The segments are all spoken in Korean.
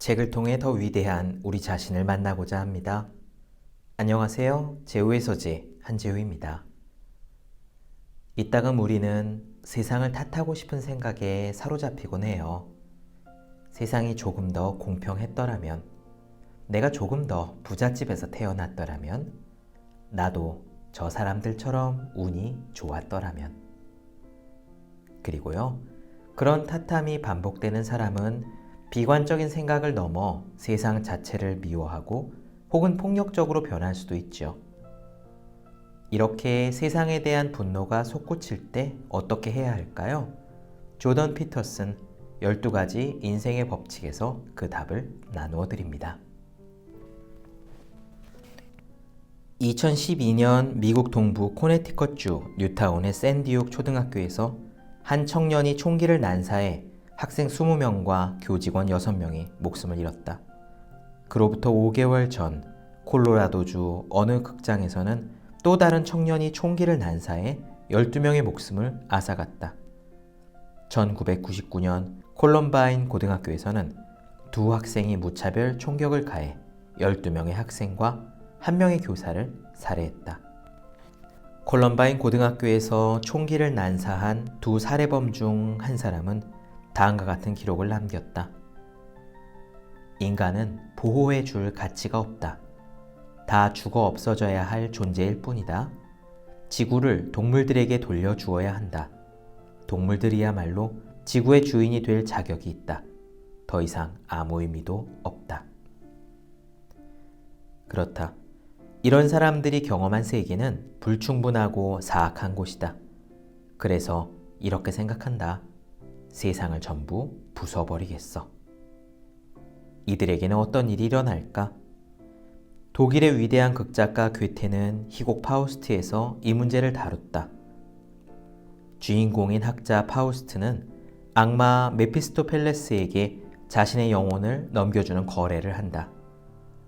책을 통해 더 위대한 우리 자신을 만나고자 합니다. 안녕하세요. 제우의 서재 한재우입니다. 이따금 우리는 세상을 탓하고 싶은 생각에 사로잡히곤 해요. 세상이 조금 더 공평했더라면, 내가 조금 더 부잣집에서 태어났더라면, 나도 저 사람들처럼 운이 좋았더라면. 그리고요, 그런 탓함이 반복되는 사람은 비관적인 생각을 넘어 세상 자체를 미워하고 혹은 폭력적으로 변할 수도 있죠. 이렇게 세상에 대한 분노가 솟구칠 때 어떻게 해야 할까요? 조던 피터슨 12가지 인생의 법칙에서 그 답을 나누어 드립니다. 2012년 미국 동부 코네티컷주 뉴타운의 샌디옥 초등학교에서 한 청년이 총기를 난사해 학생 20명과 교직원 6명이 목숨을 잃었다. 그로부터 5개월 전 콜로라도주 어느 극장에서는 또 다른 청년이 총기를 난사해 12명의 목숨을 앗아갔다. 1999년 콜럼바인 고등학교에서는 두 학생이 무차별 총격을 가해 12명의 학생과 1명의 교사를 살해했다. 콜럼바인 고등학교에서 총기를 난사한 두 살해범 중 한 사람은 다음과 같은 기록을 남겼다. 인간은 보호해 줄 가치가 없다. 다 죽어 없어져야 할 존재일 뿐이다. 지구를 동물들에게 돌려주어야 한다. 동물들이야말로 지구의 주인이 될 자격이 있다. 더 이상 아무 의미도 없다. 그렇다. 이런 사람들이 경험한 세계는 불충분하고 사악한 곳이다. 그래서 이렇게 생각한다. 세상을 전부 부숴버리겠어. 이들에게는 어떤 일이 일어날까? 독일의 위대한 극작가 괴테는 희곡 파우스트에서 이 문제를 다뤘다. 주인공인 학자 파우스트는 악마 메피스토펠레스에게 자신의 영혼을 넘겨주는 거래를 한다.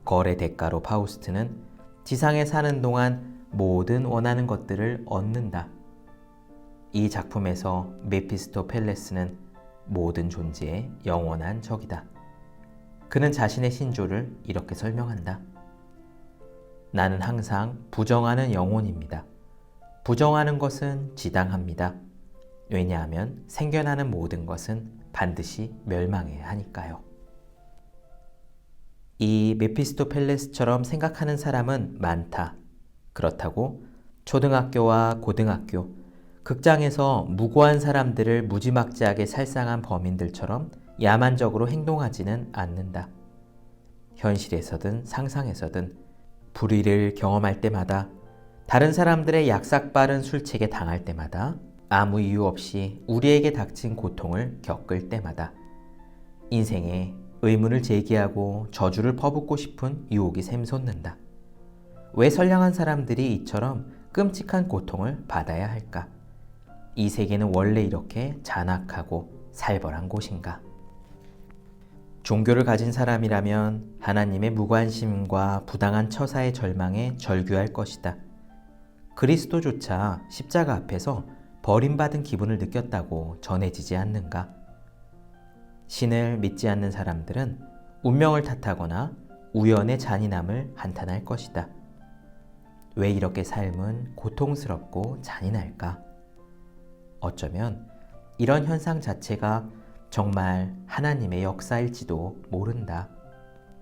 거래 대가로 파우스트는 지상에 사는 동안 모든 원하는 것들을 얻는다. 이 작품에서 메피스토펠레스는 모든 존재의 영원한 적이다. 그는 자신의 신조를 이렇게 설명한다. 나는 항상 부정하는 영혼입니다. 부정하는 것은 지당합니다. 왜냐하면 생겨나는 모든 것은 반드시 멸망해야 하니까요. 이 메피스토펠레스처럼 생각하는 사람은 많다. 그렇다고 초등학교와 고등학교, 극장에서 무고한 사람들을 무지막지하게 살상한 범인들처럼 야만적으로 행동하지는 않는다. 현실에서든 상상에서든 불의를 경험할 때마다, 다른 사람들의 약삭빠른 술책에 당할 때마다, 아무 이유 없이 우리에게 닥친 고통을 겪을 때마다 인생에 의문을 제기하고 저주를 퍼붓고 싶은 유혹이 샘솟는다. 왜 선량한 사람들이 이처럼 끔찍한 고통을 받아야 할까? 이 세계는 원래 이렇게 잔악하고 살벌한 곳인가? 종교를 가진 사람이라면 하나님의 무관심과 부당한 처사의 절망에 절규할 것이다. 그리스도조차 십자가 앞에서 버림받은 기분을 느꼈다고 전해지지 않는가? 신을 믿지 않는 사람들은 운명을 탓하거나 우연의 잔인함을 한탄할 것이다. 왜 이렇게 삶은 고통스럽고 잔인할까? 어쩌면 이런 현상 자체가 정말 하나님의 역사일지도 모른다.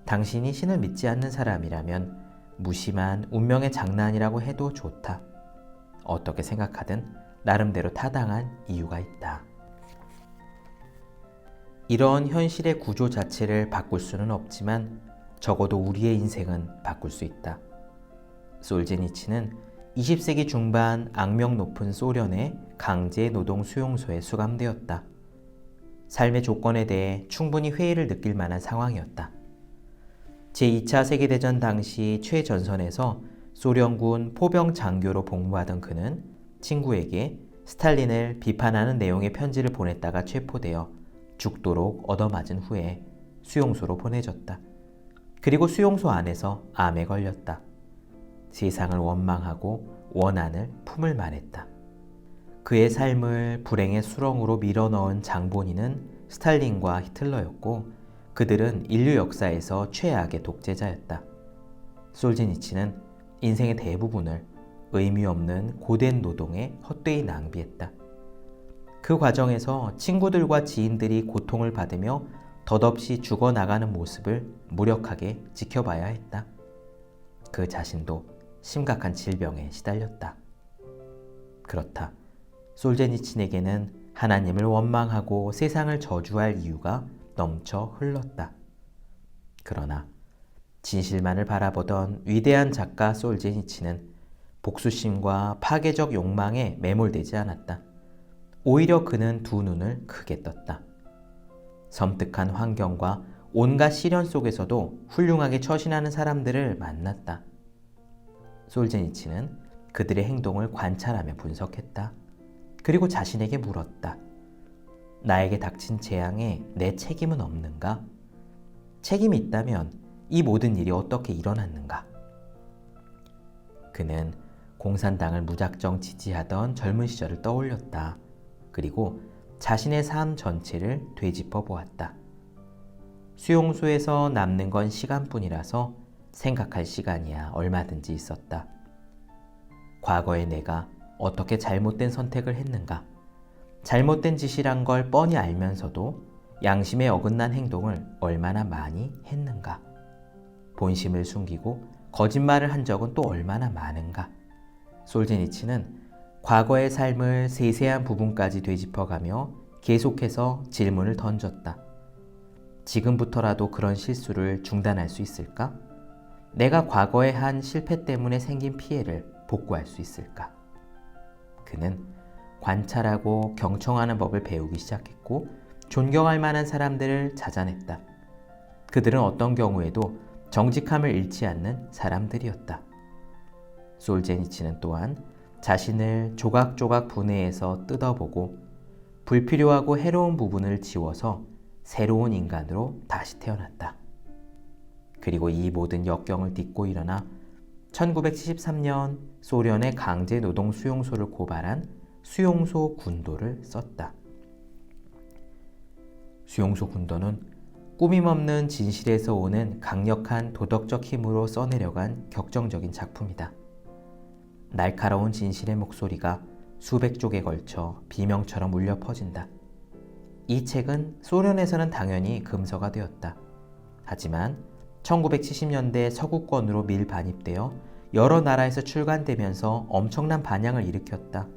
당신이 신을 믿지 않는 사람이라면 무심한 운명의 장난이라고 해도 좋다. 어떻게 생각하든 나름대로 타당한 이유가 있다. 이런 현실의 구조 자체를 바꿀 수는 없지만 적어도 우리의 인생은 바꿀 수 있다. 솔제니치는 20세기 중반 악명 높은 소련의 강제 노동 수용소에 수감되었다. 삶의 조건에 대해 충분히 회의를 느낄 만한 상황이었다. 제2차 세계대전 당시 최전선에서 소련군 포병 장교로 복무하던 그는 친구에게 스탈린을 비판하는 내용의 편지를 보냈다가 체포되어 죽도록 얻어맞은 후에 수용소로 보내졌다. 그리고 수용소 안에서 암에 걸렸다. 세상을 원망하고 원한을 품을 만했다. 그의 삶을 불행의 수렁으로 밀어넣은 장본인은 스탈린과 히틀러였고 그들은 인류 역사에서 최악의 독재자였다. 솔제니치는 인생의 대부분을 의미 없는 고된 노동에 헛되이 낭비했다. 그 과정에서 친구들과 지인들이 고통을 받으며 덧없이 죽어나가는 모습을 무력하게 지켜봐야 했다. 그 자신도 심각한 질병에 시달렸다. 그렇다. 솔제니친에게는 하나님을 원망하고 세상을 저주할 이유가 넘쳐 흘렀다. 그러나 진실만을 바라보던 위대한 작가 솔제니친은 복수심과 파괴적 욕망에 매몰되지 않았다. 오히려 그는 두 눈을 크게 떴다. 섬뜩한 환경과 온갖 시련 속에서도 훌륭하게 처신하는 사람들을 만났다. 솔제니치는 그들의 행동을 관찰하며 분석했다. 그리고 자신에게 물었다. 나에게 닥친 재앙에 내 책임은 없는가? 책임이 있다면 이 모든 일이 어떻게 일어났는가? 그는 공산당을 무작정 지지하던 젊은 시절을 떠올렸다. 그리고 자신의 삶 전체를 되짚어 보았다. 수용소에서 남는 건 시간뿐이라서 생각할 시간이야 얼마든지 있었다. 과거에 내가 어떻게 잘못된 선택을 했는가? 잘못된 짓이란 걸 뻔히 알면서도 양심에 어긋난 행동을 얼마나 많이 했는가? 본심을 숨기고 거짓말을 한 적은 또 얼마나 많은가? 솔제니치는 과거의 삶을 세세한 부분까지 되짚어가며 계속해서 질문을 던졌다. 지금부터라도 그런 실수를 중단할 수 있을까? 내가 과거에 한 실패 때문에 생긴 피해를 복구할 수 있을까? 그는 관찰하고 경청하는 법을 배우기 시작했고 존경할 만한 사람들을 찾아냈다. 그들은 어떤 경우에도 정직함을 잃지 않는 사람들이었다. 솔제니치는 또한 자신을 조각조각 분해해서 뜯어보고 불필요하고 해로운 부분을 지워서 새로운 인간으로 다시 태어났다. 그리고 이 모든 역경을 딛고 일어나 1973년 소련의 강제 노동 수용소를 고발한 수용소 군도를 썼다. 수용소 군도는 꾸밈없는 진실에서 오는 강력한 도덕적 힘으로 써내려간 격정적인 작품이다. 날카로운 진실의 목소리가 수백 쪽에 걸쳐 비명처럼 울려 퍼진다. 이 책은 소련에서는 당연히 금서가 되었다. 하지만 1970년대 서구권으로 밀반입되어 여러 나라에서 출간되면서 엄청난 반향을 일으켰다.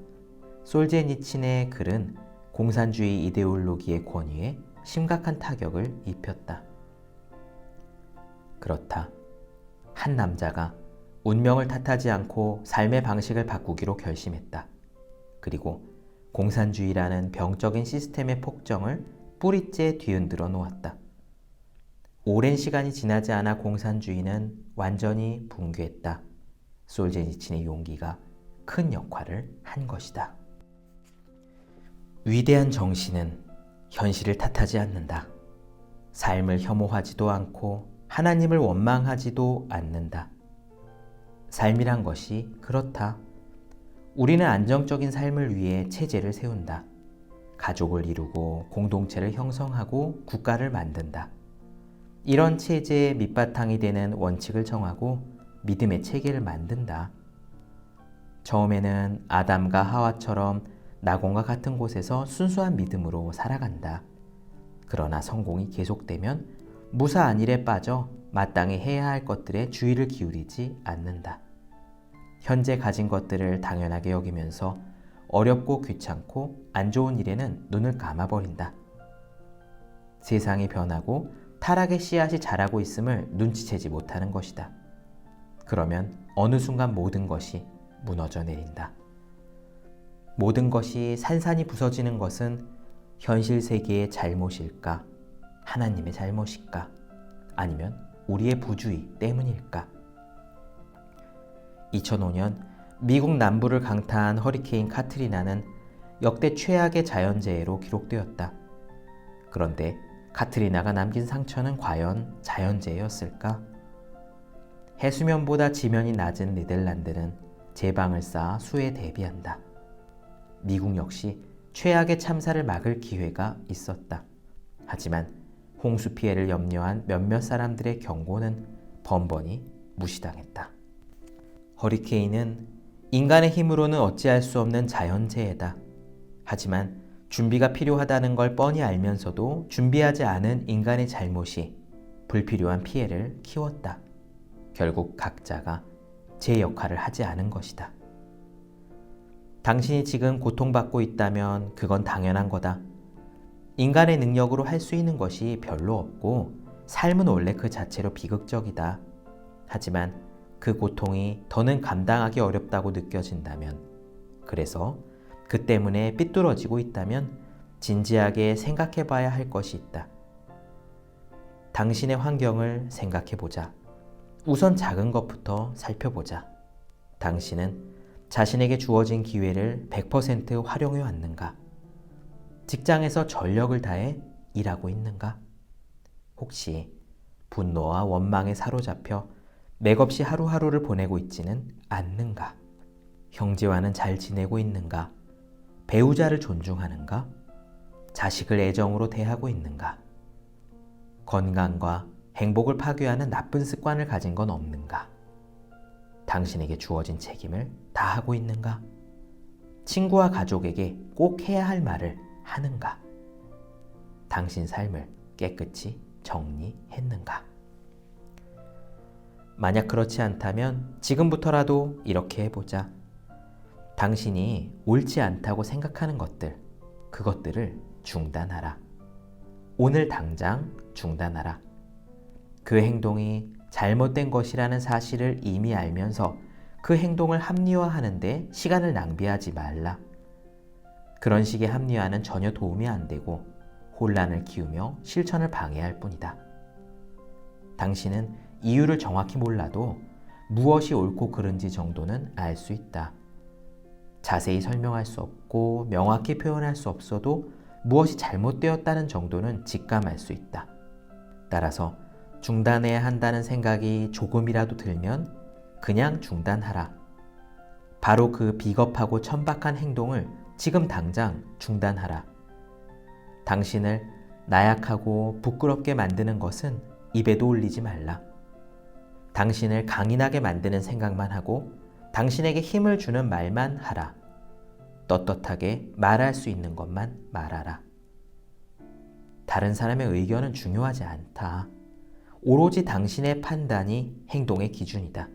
솔제니친의 글은 공산주의 이데올로기의 권위에 심각한 타격을 입혔다. 그렇다. 한 남자가 운명을 탓하지 않고 삶의 방식을 바꾸기로 결심했다. 그리고 공산주의라는 병적인 시스템의 폭정을 뿌리째 뒤흔들어 놓았다. 오랜 시간이 지나지 않아 공산주의는 완전히 붕괴했다. 솔제니친의 용기가 큰 역할을 한 것이다. 위대한 정신은 현실을 탓하지 않는다. 삶을 혐오하지도 않고 하나님을 원망하지도 않는다. 삶이란 것이 그렇다. 우리는 안정적인 삶을 위해 체제를 세운다. 가족을 이루고 공동체를 형성하고 국가를 만든다. 이런 체제의 밑바탕이 되는 원칙을 정하고 믿음의 체계를 만든다. 처음에는 아담과 하와처럼 낙원과 같은 곳에서 순수한 믿음으로 살아간다. 그러나 성공이 계속되면 무사안일에 빠져 마땅히 해야 할 것들에 주의를 기울이지 않는다. 현재 가진 것들을 당연하게 여기면서 어렵고 귀찮고 안 좋은 일에는 눈을 감아버린다. 세상이 변하고 타락의 씨앗이 자라고 있음을 눈치채지 못하는 것이다. 그러면 어느 순간 모든 것이 무너져 내린다. 모든 것이 산산이 부서지는 것은 현실 세계의 잘못일까? 하나님의 잘못일까? 아니면 우리의 부주의 때문일까? 2005년 미국 남부를 강타한 허리케인 카트리나는 역대 최악의 자연재해로 기록되었다. 그런데 카트리나가 남긴 상처는 과연 자연재해였을까? 해수면보다 지면이 낮은 네덜란드는 제방을 쌓아 수해에 대비한다. 미국 역시 최악의 참사를 막을 기회가 있었다. 하지만 홍수 피해를 염려한 몇몇 사람들의 경고는 번번이 무시당했다. 허리케인은 인간의 힘으로는 어찌할 수 없는 자연재해다. 하지만 준비가 필요하다는 걸 뻔히 알면서도 준비하지 않은 인간의 잘못이 불필요한 피해를 키웠다. 결국 각자가 제 역할을 하지 않은 것이다. 당신이 지금 고통받고 있다면 그건 당연한 거다. 인간의 능력으로 할 수 있는 것이 별로 없고 삶은 원래 그 자체로 비극적이다. 하지만 그 고통이 더는 감당하기 어렵다고 느껴진다면, 그래서 그 때문에 삐뚤어지고 있다면 진지하게 생각해 봐야 할 것이 있다. 당신의 환경을 생각해 보자. 우선 작은 것부터 살펴보자. 당신은 자신에게 주어진 기회를 100% 활용해 왔는가? 직장에서 전력을 다해 일하고 있는가? 혹시 분노와 원망에 사로잡혀 맥없이 하루하루를 보내고 있지는 않는가? 형제와는 잘 지내고 있는가? 배우자를 존중하는가? 자식을 애정으로 대하고 있는가? 건강과 행복을 파괴하는 나쁜 습관을 가진 건 없는가? 당신에게 주어진 책임을 다하고 있는가? 친구와 가족에게 꼭 해야 할 말을 하는가? 당신 삶을 깨끗이 정리했는가? 만약 그렇지 않다면 지금부터라도 이렇게 해보자. 당신이 옳지 않다고 생각하는 것들, 그것들을 중단하라. 오늘 당장 중단하라. 그 행동이 잘못된 것이라는 사실을 이미 알면서 그 행동을 합리화하는데 시간을 낭비하지 말라. 그런 식의 합리화는 전혀 도움이 안 되고 혼란을 키우며 실천을 방해할 뿐이다. 당신은 이유를 정확히 몰라도 무엇이 옳고 그른지 정도는 알 수 있다. 자세히 설명할 수 없고 명확히 표현할 수 없어도 무엇이 잘못되었다는 정도는 직감할 수 있다. 따라서 중단해야 한다는 생각이 조금이라도 들면 그냥 중단하라. 바로 그 비겁하고 천박한 행동을 지금 당장 중단하라. 당신을 나약하고 부끄럽게 만드는 것은 입에도 올리지 말라. 당신을 강인하게 만드는 생각만 하고 당신에게 힘을 주는 말만 하라. 떳떳하게 말할 수 있는 것만 말하라. 다른 사람의 의견은 중요하지 않다. 오로지 당신의 판단이 행동의 기준이다.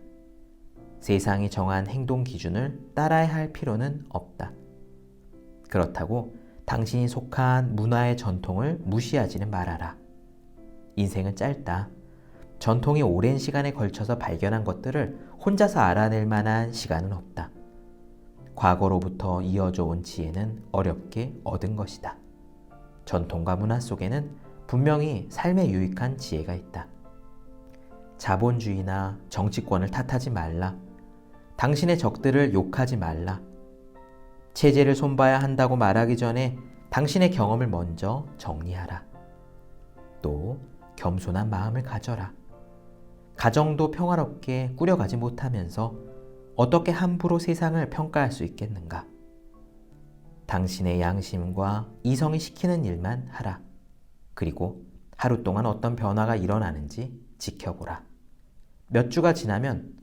세상이 정한 행동 기준을 따라야 할 필요는 없다. 그렇다고 당신이 속한 문화의 전통을 무시하지는 말아라. 인생은 짧다. 전통이 오랜 시간에 걸쳐서 발견한 것들을 혼자서 알아낼 만한 시간은 없다. 과거로부터 이어져 온 지혜는 어렵게 얻은 것이다. 전통과 문화 속에는 분명히 삶에 유익한 지혜가 있다. 자본주의나 정치권을 탓하지 말라. 당신의 적들을 욕하지 말라. 체제를 손봐야 한다고 말하기 전에 당신의 경험을 먼저 정리하라. 또 겸손한 마음을 가져라. 가정도 평화롭게 꾸려가지 못하면서 어떻게 함부로 세상을 평가할 수 있겠는가? 당신의 양심과 이성이 시키는 일만 하라. 그리고 하루 동안 어떤 변화가 일어나는지 지켜보라. 몇 주가 지나면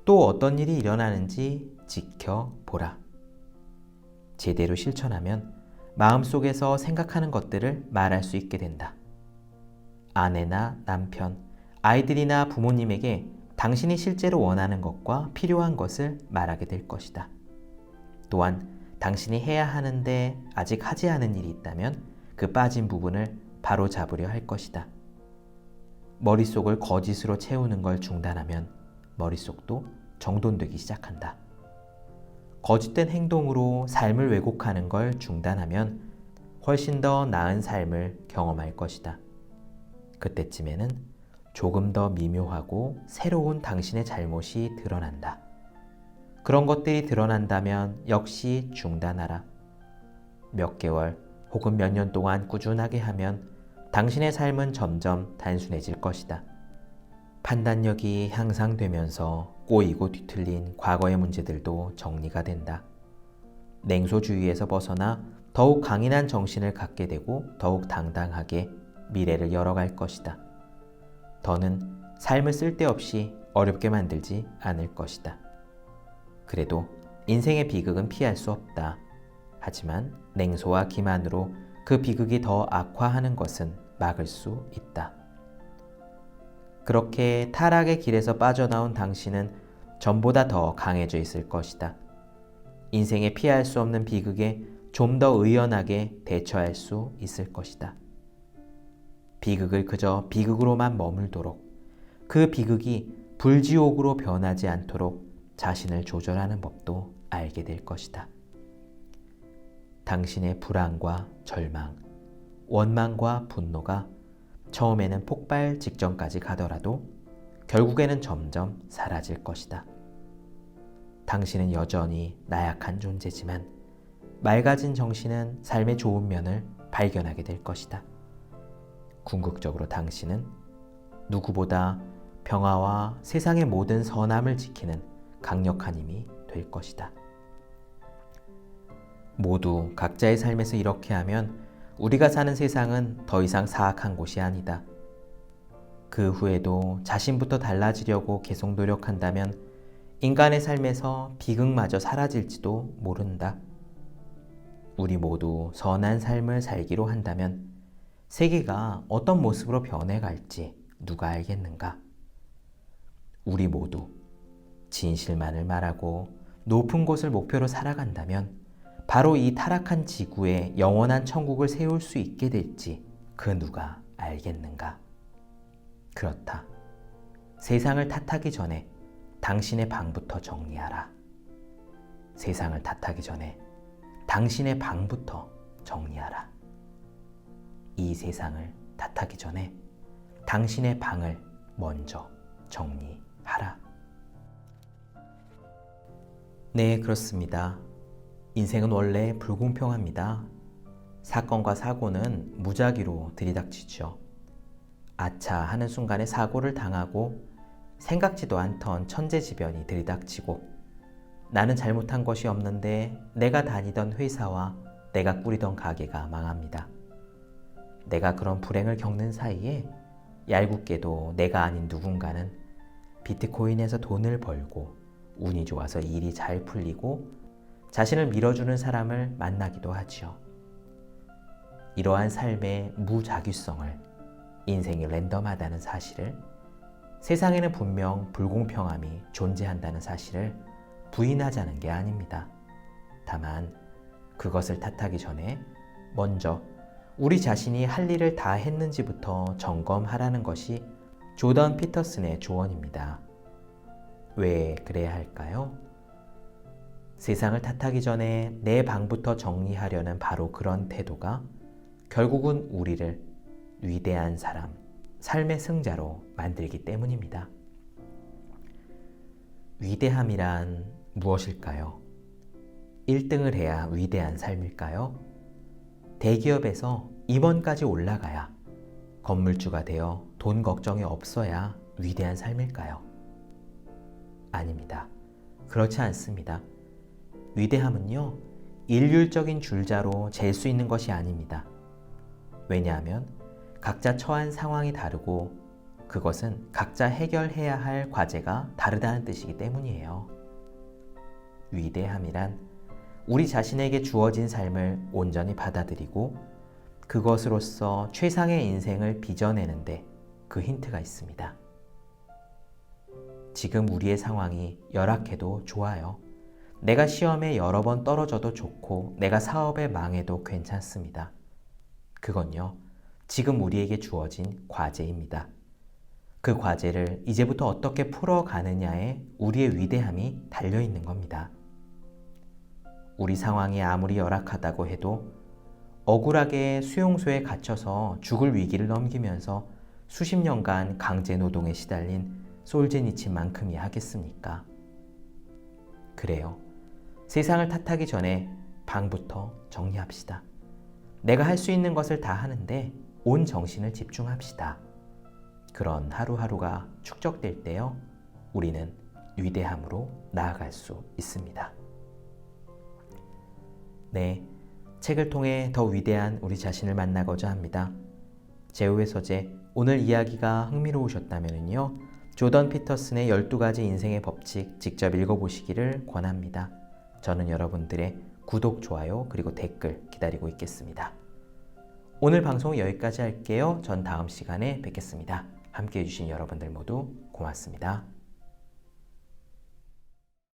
또 어떤 일이 일어나는지 지켜보라. 제대로 실천하면 마음속에서 생각하는 것들을 말할 수 있게 된다. 아내나 남편, 아이들이나 부모님에게 당신이 실제로 원하는 것과 필요한 것을 말하게 될 것이다. 또한 당신이 해야 하는데 아직 하지 않은 일이 있다면 그 빠진 부분을 바로 잡으려 할 것이다. 머릿속을 거짓으로 채우는 걸 중단하면 머릿속도 정돈되기 시작한다. 거짓된 행동으로 삶을 왜곡하는 걸 중단하면 훨씬 더 나은 삶을 경험할 것이다. 그때쯤에는 조금 더 미묘하고 새로운 당신의 잘못이 드러난다. 그런 것들이 드러난다면 역시 중단하라. 몇 개월 혹은 몇 년 동안 꾸준하게 하면 당신의 삶은 점점 단순해질 것이다. 판단력이 향상되면서 꼬이고 뒤틀린 과거의 문제들도 정리가 된다. 냉소주의에서 벗어나 더욱 강인한 정신을 갖게 되고 더욱 당당하게 미래를 열어갈 것이다. 더는 삶을 쓸데없이 어렵게 만들지 않을 것이다. 그래도 인생의 비극은 피할 수 없다. 하지만 냉소와 기만으로 그 비극이 더 악화하는 것은 막을 수 있다. 그렇게 타락의 길에서 빠져나온 당신은 전보다 더 강해져 있을 것이다. 인생에 피할 수 없는 비극에 좀 더 의연하게 대처할 수 있을 것이다. 비극을 그저 비극으로만 머물도록, 그 비극이 불지옥으로 변하지 않도록 자신을 조절하는 법도 알게 될 것이다. 당신의 불안과 절망, 원망과 분노가 처음에는 폭발 직전까지 가더라도 결국에는 점점 사라질 것이다. 당신은 여전히 나약한 존재지만 맑아진 정신은 삶의 좋은 면을 발견하게 될 것이다. 궁극적으로 당신은 누구보다 평화와 세상의 모든 선함을 지키는 강력한 힘이 될 것이다. 모두 각자의 삶에서 이렇게 하면 우리가 사는 세상은 더 이상 사악한 곳이 아니다. 그 후에도 자신부터 달라지려고 계속 노력한다면 인간의 삶에서 비극마저 사라질지도 모른다. 우리 모두 선한 삶을 살기로 한다면 세계가 어떤 모습으로 변해갈지 누가 알겠는가? 우리 모두 진실만을 말하고 높은 곳을 목표로 살아간다면 바로 이 타락한 지구에 영원한 천국을 세울 수 있게 될지 그 누가 알겠는가? 그렇다. 세상을 탓하기 전에 당신의 방부터 정리하라. 세상을 탓하기 전에 당신의 방부터 정리하라. 이 세상을 탓하기 전에 당신의 방을 먼저 정리하라. 네, 그렇습니다. 인생은 원래 불공평합니다. 사건과 사고는 무작위로 들이닥치죠. 아차 하는 순간에 사고를 당하고 생각지도 않던 천재지변이 들이닥치고 나는 잘못한 것이 없는데 내가 다니던 회사와 내가 꾸리던 가게가 망합니다. 내가 그런 불행을 겪는 사이에 얄궂게도 내가 아닌 누군가는 비트코인에서 돈을 벌고 운이 좋아서 일이 잘 풀리고 자신을 밀어주는 사람을 만나기도 하지요. 이러한 삶의 무작위성을, 인생이 랜덤하다는 사실을, 세상에는 분명 불공평함이 존재한다는 사실을 부인하자는 게 아닙니다. 다만 그것을 탓하기 전에 먼저 우리 자신이 할 일을 다 했는지부터 점검하라는 것이 조던 피터슨의 조언입니다. 왜 그래야 할까요? 세상을 탓하기 전에 내 방부터 정리하려는 바로 그런 태도가 결국은 우리를 위대한 사람, 삶의 승자로 만들기 때문입니다. 위대함이란 무엇일까요? 1등을 해야 위대한 삶일까요? 대기업에서 임원까지 올라가야, 건물주가 되어 돈 걱정이 없어야 위대한 삶일까요? 아닙니다. 그렇지 않습니다. 위대함은요, 일률적인 줄자로 잴 수 있는 것이 아닙니다. 왜냐하면 각자 처한 상황이 다르고 그것은 각자 해결해야 할 과제가 다르다는 뜻이기 때문이에요. 위대함이란 우리 자신에게 주어진 삶을 온전히 받아들이고 그것으로서 최상의 인생을 빚어내는데 그 힌트가 있습니다. 지금 우리의 상황이 열악해도 좋아요. 내가 시험에 여러 번 떨어져도 좋고 내가 사업에 망해도 괜찮습니다. 그건요, 지금 우리에게 주어진 과제입니다. 그 과제를 이제부터 어떻게 풀어가느냐에 우리의 위대함이 달려있는 겁니다. 우리 상황이 아무리 열악하다고 해도 억울하게 수용소에 갇혀서 죽을 위기를 넘기면서 수십 년간 강제 노동에 시달린 솔제니친만큼이 하겠습니까? 그래요. 세상을 탓하기 전에 방부터 정리합시다. 내가 할 수 있는 것을 다 하는데 온 정신을 집중합시다. 그런 하루하루가 축적될 때요, 우리는 위대함으로 나아갈 수 있습니다. 네, 책을 통해 더 위대한 우리 자신을 만나고자 합니다. 제후의 서재, 오늘 이야기가 흥미로우셨다면요. 조던 피터슨의 12가지 인생의 법칙 직접 읽어보시기를 권합니다. 저는 여러분들의 구독, 좋아요, 그리고 댓글 기다리고 있겠습니다. 오늘 방송 여기까지 할게요. 전 다음 시간에 뵙겠습니다. 함께해 주신 여러분들 모두 고맙습니다.